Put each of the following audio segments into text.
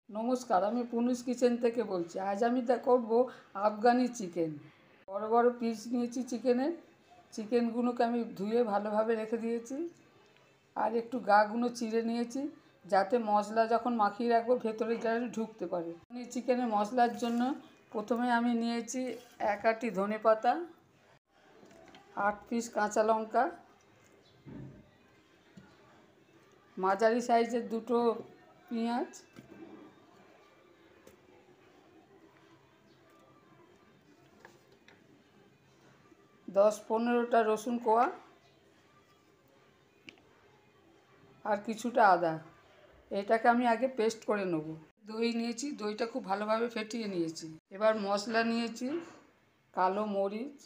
নমস্কার, আমি পুনুস কিচেন থেকে বলছি। আজ আমি করব আফগানি চিকেন। বড় বড় পিস নিয়েছি চিকেনের। চিকেনগুলোকে আমি ধুয়ে ভালোভাবে রেখে দিয়েছি। আর একটু গাগুলো চিড়ে নিয়েছি, যাতে মশলা যখন মাখিয়ে রাখবো ভেতরে যেন ঢুকতে পারে। চিকেনের মশলার জন্য প্রথমে আমি নিয়েছি 1 আঁটি ধনেপাতা, 8 পিস কাঁচা লঙ্কা, মাঝারি সাইজের 2টো পেঁয়াজ, 10-15টা রসুন কোয়া আর কিছুটা আদা। এটাকে আমি আগে পেস্ট করে নেব। দই নিয়েছি, দইটা খুব ভালোভাবে ফেটিয়ে নিয়েছি। এবার মশলা নিয়েছি কালো মরিচ,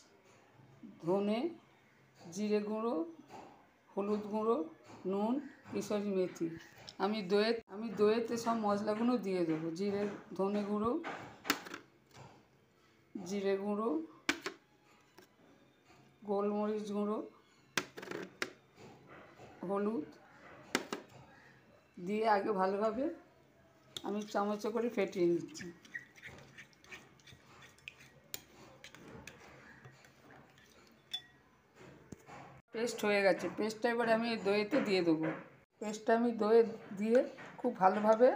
ধনে, জিরে গুঁড়ো, হলুদ গুঁড়ো, নুন, কেশরি মেথি। আমি দইয়েতে সব মশলাগুলো দিয়ে দেবো। ধনে গুঁড়ো, জিরে গুঁড়ো, গোলমরিচ গুঁড়ো, হলুদ দিয়ে আগে ভালোভাবে আমি চামচে করে ফেটিয়ে নিচ্ছি। পেস্ট হয়ে গেছে। পেস্টটা এবারে আমি দইতে দিয়ে দেবো। পেস্টটা আমি দইয়ে দিয়ে খুব ভালোভাবে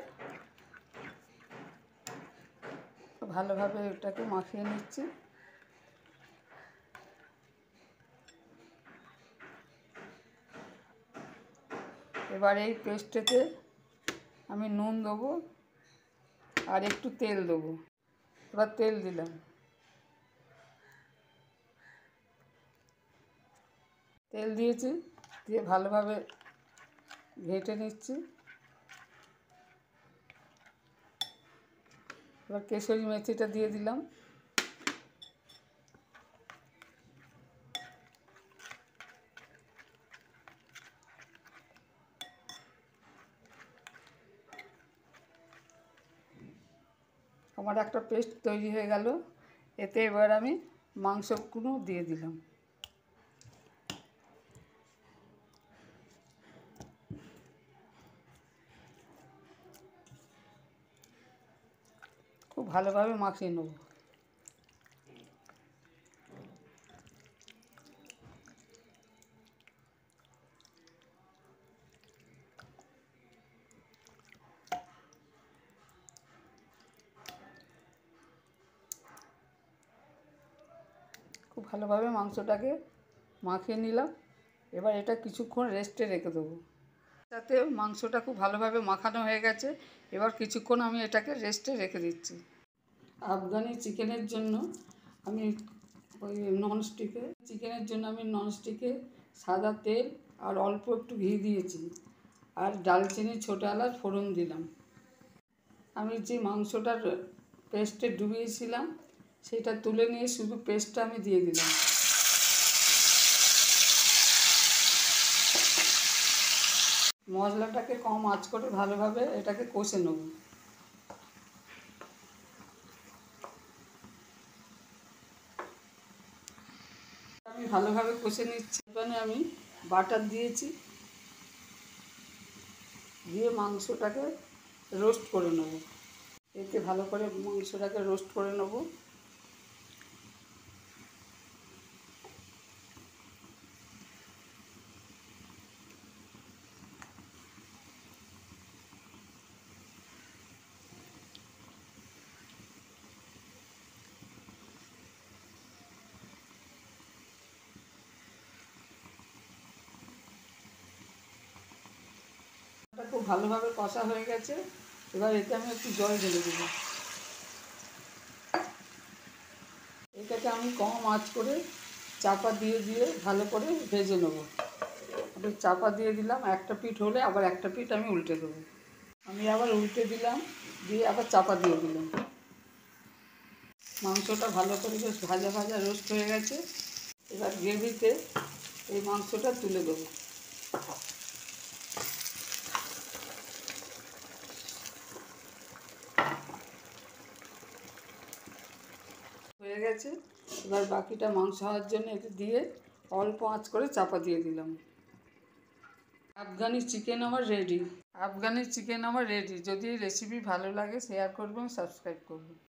এটাকে মাখিয়ে নিচ্ছি। এবার এই পেস্টেতে আমি নুন দেবো আর একটু তেল দেবো। এবার তেল দিলাম, তেল দিয়েছি, দিয়ে ভালোভাবে ঘেঁটে নিচ্ছি। এবার কেশরি মেথিটা দিয়ে দিলাম। আমার একটা পেস্ট তৈরি হয়ে গেল। এতে এবার আমি মাংসগুলো দিয়ে দিলাম। খুব ভালোভাবে মাখিয়ে নেব। খুব ভালোভাবে মাংসটাকে মাখিয়ে নিলাম। এবার এটা কিছুক্ষণ রেস্টে রেখে দেবো। তাতে মাংসটা খুব ভালোভাবে মাখানো হয়ে গেছে। এবার কিছুক্ষণ আমি এটাকে রেস্টে রেখে দিচ্ছি। আফগানি চিকেনের জন্য আমি ননস্টিকে সাদা তেল আর অল্প একটু ঘি দিয়েছি, আর ডালচিনি ছোটো এলাচ ফোড়ন দিলাম। আমি যে মাংসটার পেস্টে ডুবিয়েছিলাম সেটা তুলে নিয়ে শুধু পেস্টটা আমি দিয়ে দিলাম। মশলাটাকে কম আঁচ করে ভালোভাবে এটাকে কষে নেব। আমি ভালোভাবে কষে নিচ্ছি। এখানে আমি বাটার দিয়েছি, দিয়ে মাংসটাকে রোস্ট করে নেব। এতে ভালো করে মাংসটাকে রোস্ট করে নেব। এটা খুব ভালোভাবে কষা হয়ে গেছে। এবার এতে আমি একটু জল ঢেলে দেব। এটাকে আমি কম আঁচ করে চাপা দিয়ে ভালো করে ভেজে নেব। আমি চাপা দিয়ে দিলাম, একটা পিঠ হলে আবার একটা পিঠ আমি উল্টে দেবো। আমি আবার উল্টে দিলাম, দিয়ে আবার চাপা দিয়ে দিলাম। মাংসটা ভালো করে বেশ ভাজা ভাজা রোস্ট হয়ে গেছে। এবার গ্রেভিতে এই মাংসটা তুলে দেবো। হয়ে গেছে। এবার বাকিটা মাংস হওয়ার জন্য এটা দিয়ে অল্প আঁচ করে চাপা দিয়ে দিলাম। আফগানি চিকেন আমার রেডি। আফগানি চিকেন আমার রেডি। যদি এই রেসিপি ভালো লাগে শেয়ার করবেন, সাবস্ক্রাইব করবেন।